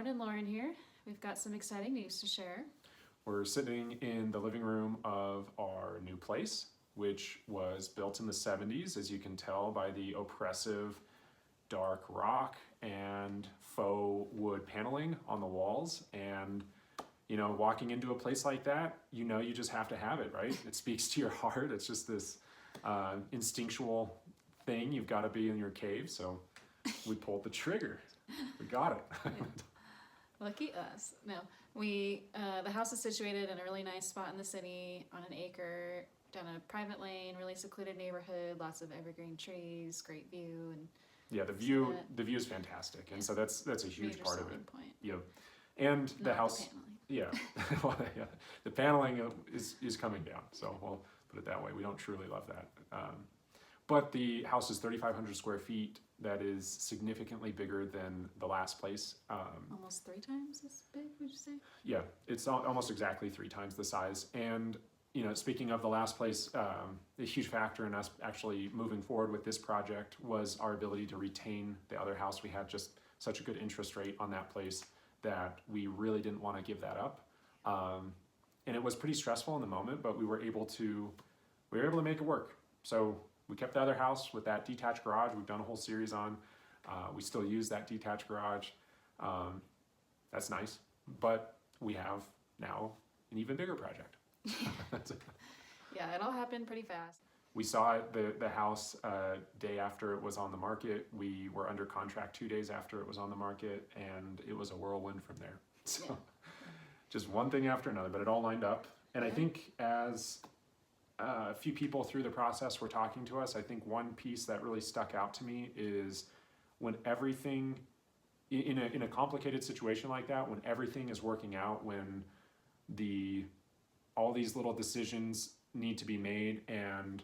and Lauren here. We've got some exciting news to share. We're sitting in the living room of our new place, which was built in the 70s, as you can tell by the oppressive dark rock and faux wood paneling on the walls. And, you know, walking into a place like that, you know, you just have to have it, right? It speaks to your heart. It's just this instinctual thing. You've got to be in your cave. So we pulled the trigger. We got it. Yeah. Lucky us. No, we the house is situated in a really nice spot in the city on an acre down a private lane, really secluded neighborhood, lots of evergreen trees, great view, and yeah, the view is fantastic, and so that's a huge part of it. Point. Yeah, and the house. Yeah, well, yeah, the paneling is coming down. So we'll put it that way. We don't truly love that, but the house is 3,500 square feet. That is significantly bigger than the last place. Almost 3 times as big, would you say? Yeah, it's almost exactly 3 times the size. And you know, speaking of the last place, a huge factor in us actually moving forward with this project was our ability to retain the other house. We had just such a good interest rate on that place that we really didn't want to give that up. And it was pretty stressful in the moment, but we were able to make it work. So we kept the other house with that detached garage. We've done a whole series on. We still use that detached garage. That's nice, but we have now an even bigger project. Yeah, it all happened pretty fast. We saw it, the house day after it was on the market. We were under contract 2 days after it was on the market, and it was a whirlwind from there. So yeah. Just one thing after another, but it all lined up. And yeah. I think as a few people through the process were talking to us, I think one piece that really stuck out to me is when everything, in a complicated situation like that, when everything is working out, when all these little decisions need to be made and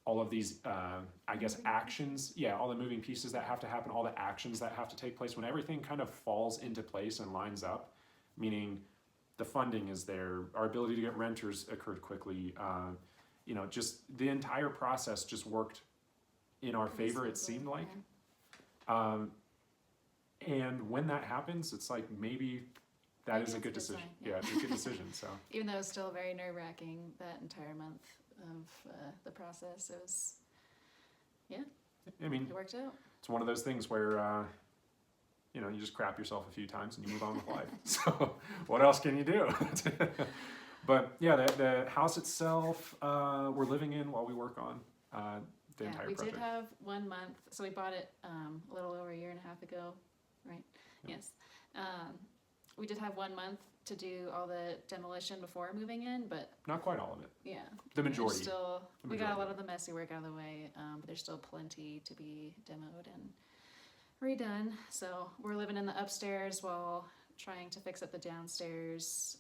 all of these, I guess, actions, yeah, all the moving pieces that have to happen, all the actions that have to take place, when everything kind of falls into place and lines up, meaning the funding is there, our ability to get renters occurred quickly, you know, just the entire process just worked in our favor, it seemed like. Yeah. And when that happens, it's like maybe that is a good decision. Yeah, it's a good decision. So even though it was still very nerve-wracking that entire month of the process, it was, yeah. I mean, it worked out. It's one of those things where you know, you just crap yourself a few times and you move on with life. So what else can you do? But yeah, the house itself, we're living in while we work on the entire project. We did have 1 month, so we bought it a little over 1.5 years ago, right? Yeah. Yes. We did have 1 month to do all the demolition before moving in, but not quite all of it. Yeah, the majority. We got a lot of the messy work out of the way, but there's still plenty to be demoed and redone. So we're living in the upstairs while trying to fix up the downstairs.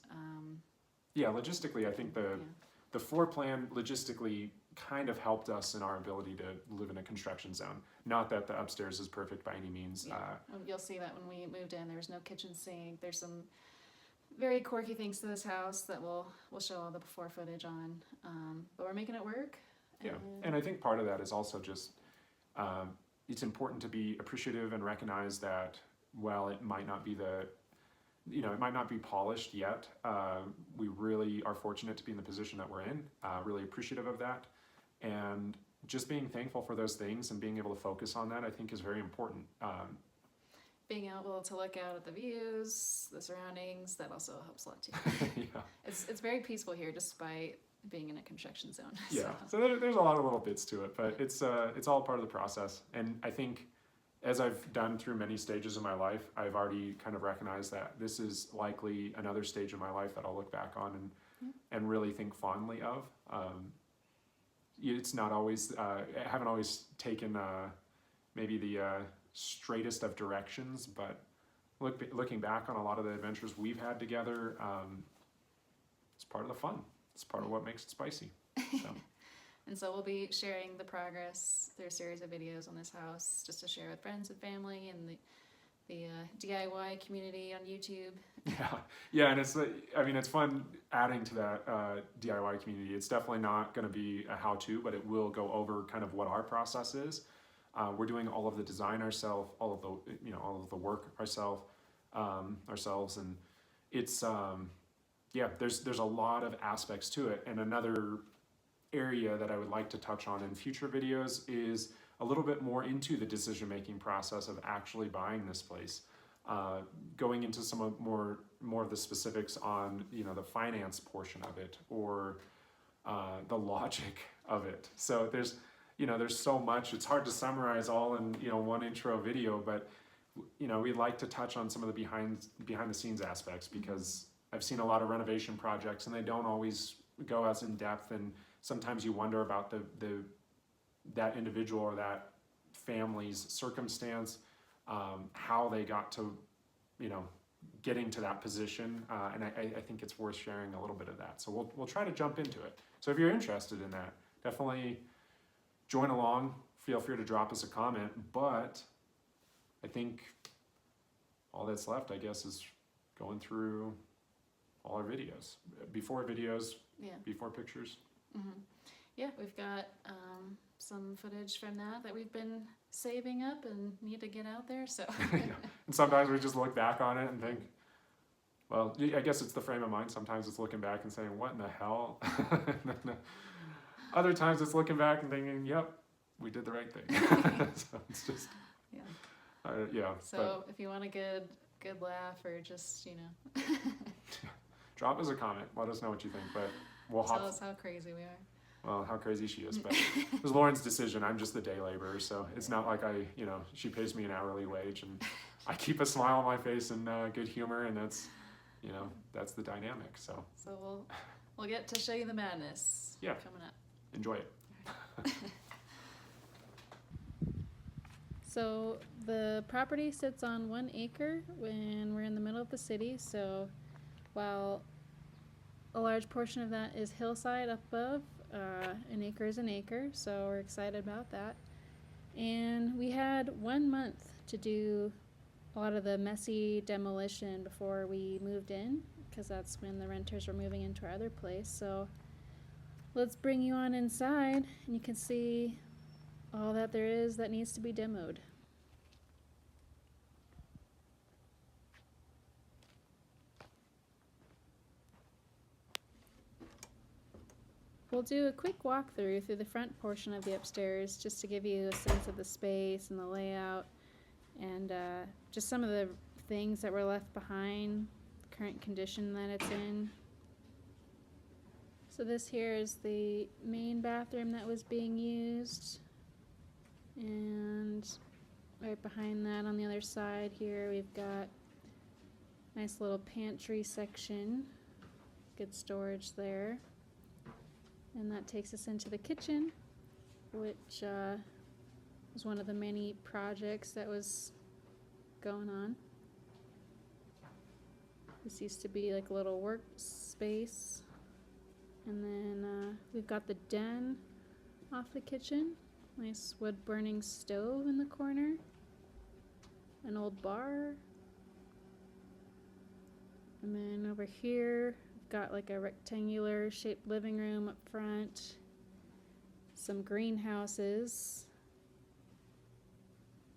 Yeah, logistically, I think the floor plan logistically kind of helped us in our ability to live in a construction zone. Not that the upstairs is perfect by any means. Yeah. You'll see that when we moved in, there was no kitchen sink. There's some very quirky things to this house that we'll show all the before footage on. But we're making it work. Yeah, and I think part of that is also just it's important to be appreciative and recognize that while it might not be it might not be polished yet, we really are fortunate to be in the position that we're in, really appreciative of that. And just being thankful for those things and being able to focus on that, I think, is very important. Being able to look out at the views, the surroundings, that also helps a lot too. Yeah. It's very peaceful here despite being in a construction zone. Yeah, so there's a lot of little bits to it, but it's all part of the process. And I think as I've done through many stages of my life, I've already kind of recognized that this is likely another stage of my life that I'll look back on and really think fondly of. It's not always, I haven't always taken maybe the straightest of directions, but looking back on a lot of the adventures we've had together, it's part of the fun. It's part of what makes it spicy. So. And so we'll be sharing the progress through a series of videos on this house, just to share with friends and family and the DIY community on YouTube. Yeah, and it's fun adding to that DIY community. It's definitely not going to be a how-to, but it will go over kind of what our process is. We're doing all of the design ourselves, all of the work ourselves. ourselves, and it's yeah, there's a lot of aspects to it. And another area that I would like to touch on in future videos is a little bit more into the decision-making process of actually buying this place. Going into some of more of the specifics on, you know, the finance portion of it, or the logic of it. So there's, you know, there's so much, it's hard to summarize all in, you know, one intro video, but, you know, we'd like to touch on some of the behind the scenes aspects, because I've seen a lot of renovation projects and they don't always go as in depth, and sometimes you wonder about that individual or that family's circumstance, how they got to, you know, getting to that position, and I think it's worth sharing a little bit of that. So we'll try to jump into it. So if you're interested in that, definitely join along. Feel free to drop us a comment. But I think all that's left, I guess, is going through all our videos. Before videos, Yeah. before pictures. Mm-hmm. Yeah, we've got some footage from that we've been saving up and need to get out there. So, Yeah. And sometimes we just look back on it and think, well, I guess it's the frame of mind. Sometimes it's looking back and saying, what in the hell? Other times it's looking back and thinking, yep, we did the right thing. So it's just, yeah. Yeah. So if you want a good laugh, or just, you know, drop us a comment. Let us know what you think. But we'll tell us how crazy we are. Well, how crazy she is, but it was Lauren's decision. I'm just the day laborer, so it's not like you know, she pays me an hourly wage, and I keep a smile on my face and good humor, and that's, you know, that's the dynamic. So we'll get to show you the madness. Yeah. Coming up. Enjoy it. So the property sits on 1 acre when we're in the middle of the city. So while a large portion of that is hillside up above, an acre is an acre, so we're excited about that. And we had 1 month to do a lot of the messy demolition before we moved in, because that's when the renters were moving into our other place. So let's bring you on inside, and you can see all that there is that needs to be demoed. We'll do a quick walkthrough through the front portion of the upstairs, just to give you a sense of the space and the layout, and just some of the things that were left behind, the current condition that it's in. So this here is the main bathroom that was being used, and right behind that on the other side here we've got a nice little pantry section, good storage there. And that takes us into the kitchen, which was one of the many projects that was going on. This used to be like a little workspace. And then we've got the den off the kitchen. Nice wood burning stove in the corner. An old bar. And then over here, got like a rectangular shaped living room up front, some greenhouses,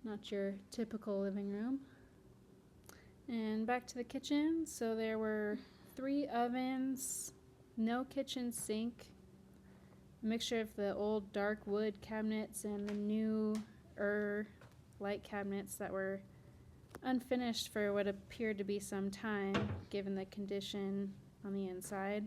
not your typical living room, and back to the kitchen. So there were 3 ovens, no kitchen sink, a mixture of the old dark wood cabinets and the newer light cabinets that were unfinished for what appeared to be some time, given the condition on the inside.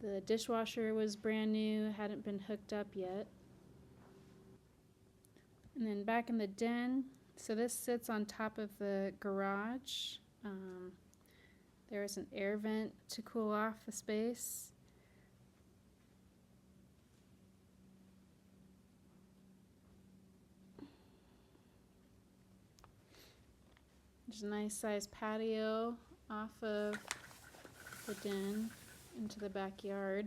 The dishwasher was brand new, hadn't been hooked up yet. And then back in the den, so this sits on top of the garage. There is an air vent to cool off the space. There's a nice sized patio off of the den into the backyard.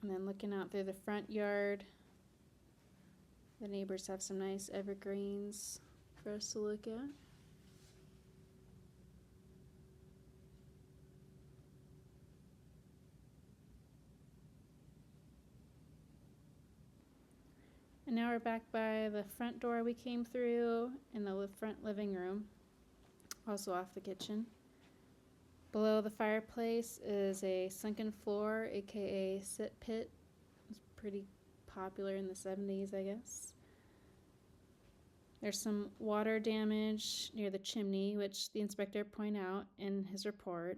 And then looking out through the front yard, the neighbors have some nice evergreens for us to look at. And now we're back by the front door we came through in the front living room, also off the kitchen. Below the fireplace is a sunken floor, aka sit pit. It's pretty popular in the 70s, I guess. There's some water damage near the chimney, which the inspector pointed out in his report.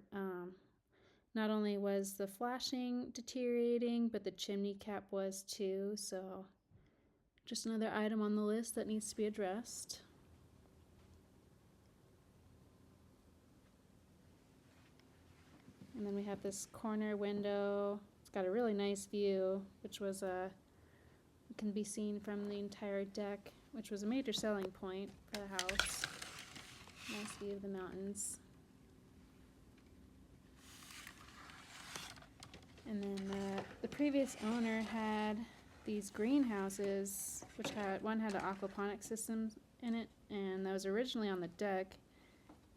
Not only was the flashing deteriorating, but the chimney cap was too, so just another item on the list that needs to be addressed. And then we have this corner window. It's got a really nice view, which was can be seen from the entire deck, which was a major selling point for the house. Nice view of the mountains. And then the previous owner had these greenhouses, which one had an aquaponic system in it, and that was originally on the deck.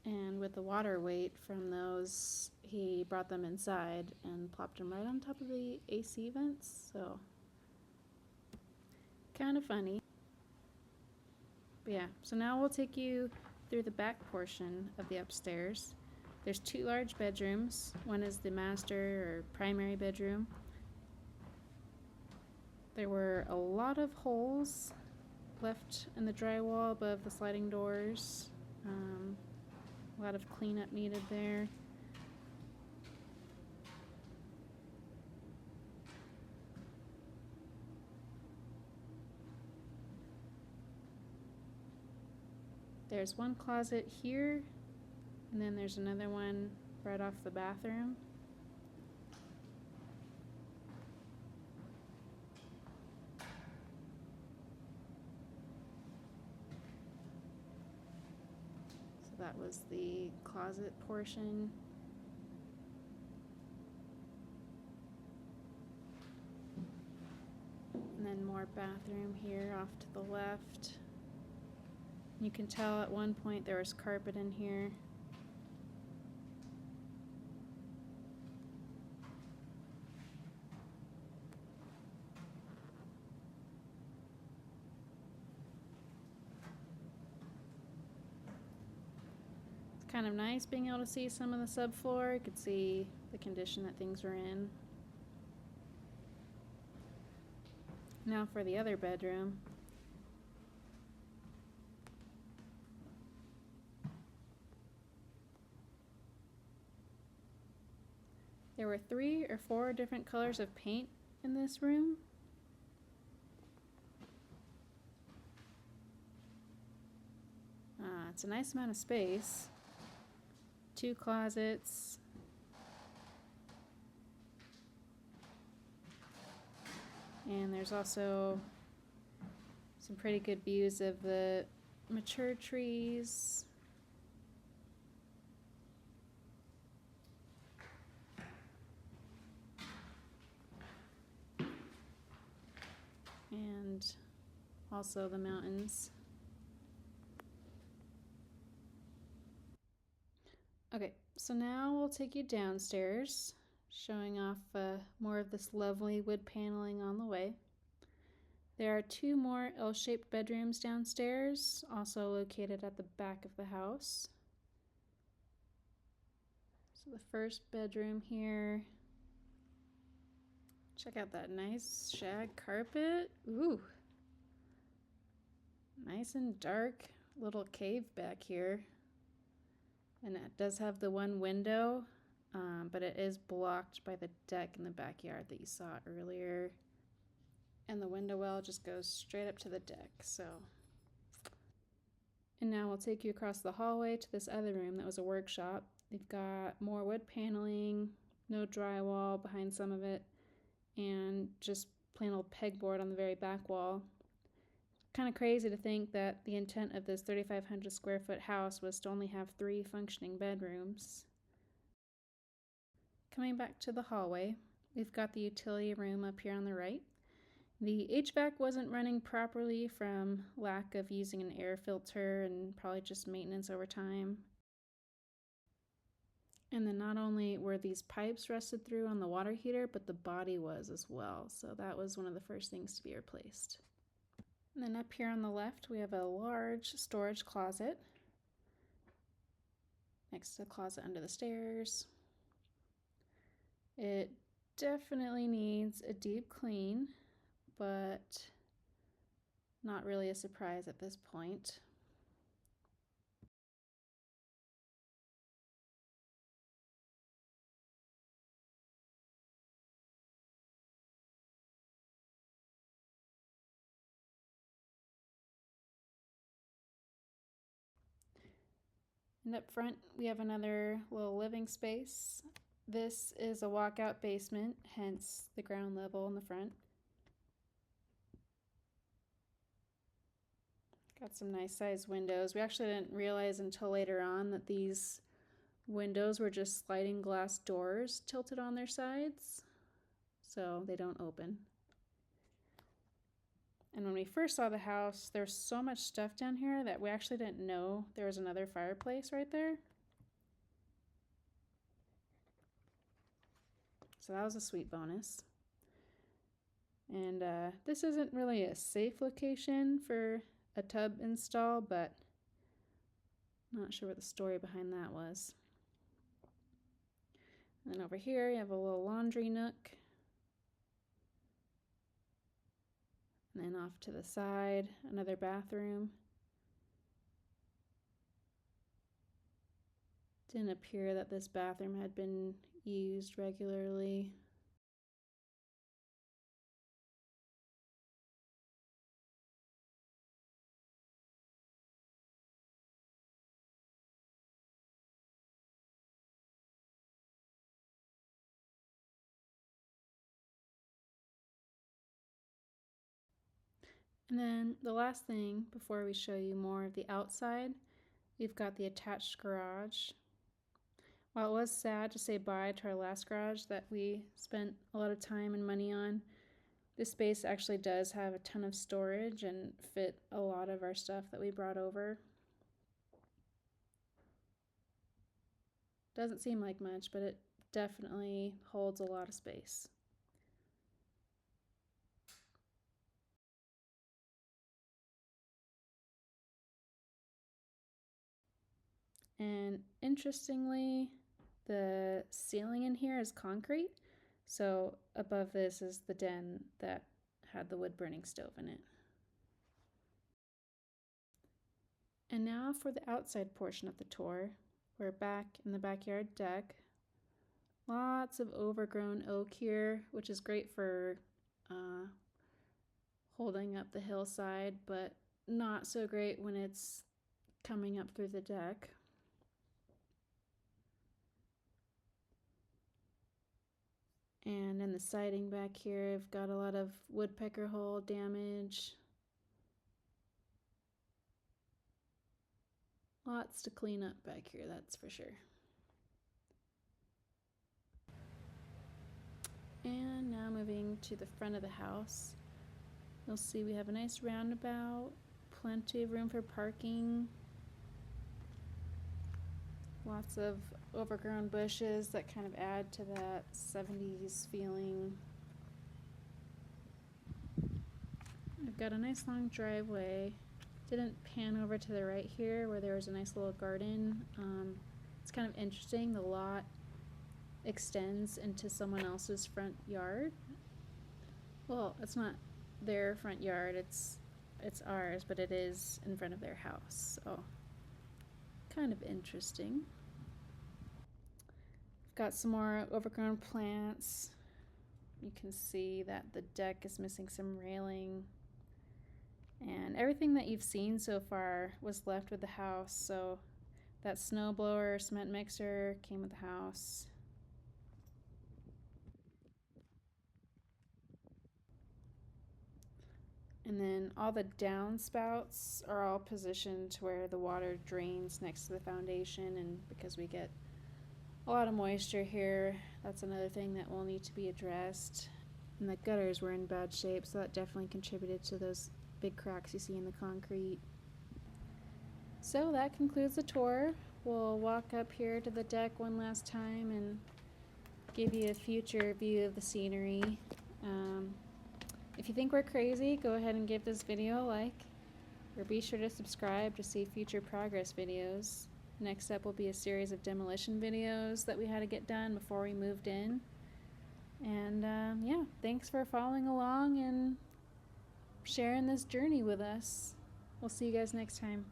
And with the water weight from those, he brought them inside and plopped them right on top of the AC vents. So kind of funny. But yeah, so now we'll take you through the back portion of the upstairs. There's 2 large bedrooms. One is the master or primary bedroom. There were a lot of holes left in the drywall above the sliding doors. A lot of cleanup needed there. There's one closet here, and then there's another one right off the bathroom. So that was the closet portion. And then more bathroom here off to the left. You can tell at one point there was carpet in here. It's kind of nice being able to see some of the subfloor. You could see the condition that things were in. Now for the other bedroom. There were 3 or 4 different colors of paint in this room. It's a nice amount of space. 2 closets. And there's also some pretty good views of the mature trees. And also the mountains. Okay, so now we'll take you downstairs, showing off more of this lovely wood paneling on the way. There are 2 more L-shaped bedrooms downstairs, also located at the back of the house. So the first bedroom here. Check out that nice shag carpet. Ooh. Nice and dark little cave back here. And it does have the one window, but it is blocked by the deck in the backyard that you saw earlier. And the window well just goes straight up to the deck, so. And now we'll take you across the hallway to this other room that was a workshop. They've got more wood paneling, no drywall behind some of it, and just plain old pegboard on the very back wall. Kind of crazy to think that the intent of this 3,500 square foot house was to only have 3 functioning bedrooms. Coming back to the hallway, we've got the utility room up here on the right. The HVAC wasn't running properly from lack of using an air filter and probably just maintenance over time. And then not only were these pipes rusted through on the water heater, but the body was as well. So that was one of the first things to be replaced. And then up here on the left, we have a large storage closet next to the closet under the stairs. It definitely needs a deep clean, but not really a surprise at this point. And up front, we have another little living space. This is a walkout basement, hence the ground level in the front. Got some nice sized windows. We actually didn't realize until later on that these windows were just sliding glass doors tilted on their sides, so they don't open. And when we first saw the house, there's so much stuff down here that we actually didn't know there was another fireplace right there. So that was a sweet bonus. And this isn't really a safe location for a tub install, but I'm not sure what the story behind that was. And then over here you have a little laundry nook. And then off to the side, another bathroom. Didn't appear that this bathroom had been used regularly. And then the last thing before we show you more of the outside, we've got the attached garage. While it was sad to say bye to our last garage that we spent a lot of time and money on, this space actually does have a ton of storage and fit a lot of our stuff that we brought over. Doesn't seem like much, but it definitely holds a lot of space. And interestingly, the ceiling in here is concrete, so above this is the den that had the wood burning stove in it. And now for the outside portion of the tour. We're back in the backyard deck. Lots of overgrown oak here, which is great for holding up the hillside, but not so great when it's coming up through the deck. And in the siding back here, I've got a lot of woodpecker hole damage. Lots to clean up back here, that's for sure. And now moving to the front of the house. You'll see we have a nice roundabout, plenty of room for parking. Lots of overgrown bushes that kind of add to that 70s feeling. I've got a nice long driveway. Didn't pan over to the right here where there was a nice little garden. It's kind of interesting. The lot extends into someone else's front yard. Well, it's not their front yard, it's ours, but it is in front of their house. So kind of interesting. Got some more overgrown plants. You can see that the deck is missing some railing. And everything that you've seen so far was left with the house. So that snow blower, cement mixer came with the house. And then all the downspouts are all positioned to where the water drains next to the foundation, and because we get a lot of moisture here, that's another thing that will need to be addressed. And the gutters were in bad shape, so that definitely contributed to those big cracks you see in the concrete. So that concludes the tour. We'll walk up here to the deck one last time and give you a future view of the scenery. If you think we're crazy, go ahead and give this video a like, or be sure to subscribe to see future progress videos. Next up will be a series of demolition videos that we had to get done before we moved in. And yeah, thanks for following along and sharing this journey with us. We'll see you guys next time.